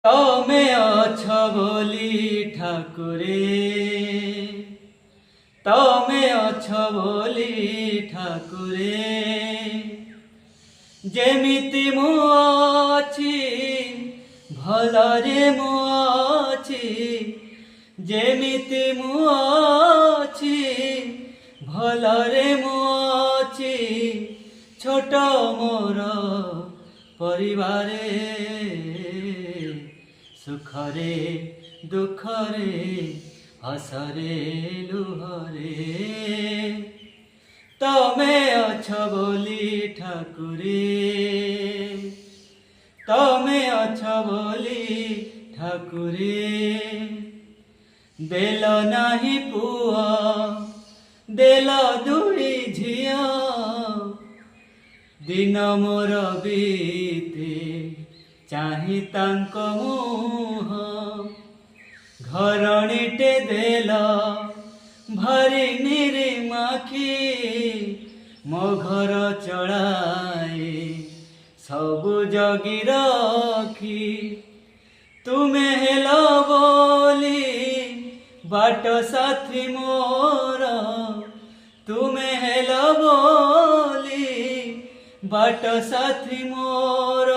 तमे अछ बोली ठाकुरे, तमे अछ बोली ठाकुरे, जेमिति मु अछि भलरे मु अछि, जेमिति मु अछि भलरे मु अछि, छोट मोर परिवारे, सुखरे दुखरे हसरे लुहरे, तमे अछ बोली ठाकुरे, तमे अछ बोली ठाकुरे, देल नाही पुआ देल दुई झिया, दिन मोर बीते चाहि तांक मुह, घरणीटे देल भारी निरीमाखी, मो घर चढ़ाए सबु जगी रखी, तुमे हेल बोली बाट साथी मोर, तुमे हेल बोली बाट साथी मोर,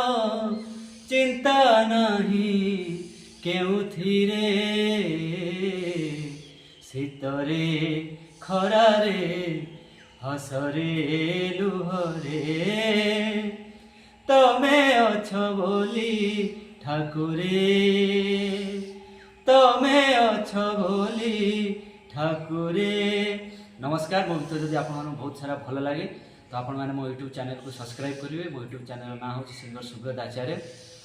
चिंता नहीं केउथिरे, शीतरे खरारे हसरे लुहरे, तमे अछ बोली ठाकुरे, तमे अछ बोली ठाकुरे। नमस्कार। मो गीत जदि आपन बहुत सारा भल लगे तो आपण मैंने मो यूट्यूब चैनल को सब्सक्राइब करेंगे। मो यूट्यूब चैनल ना हूँ सिंगर सुब्रत आचार्य।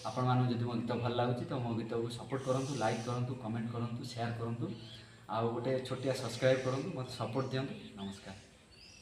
आपण मानू जदि मो गीत भल लगुच तो मो गीत को सपोर्ट करूँ, लाइक करूँ, कमेंट करूँ, शेयर करूँ, आ गोटे छोटिया सब्सक्राइब करूँ, मत सपोर्ट दिंतु। नमस्कार।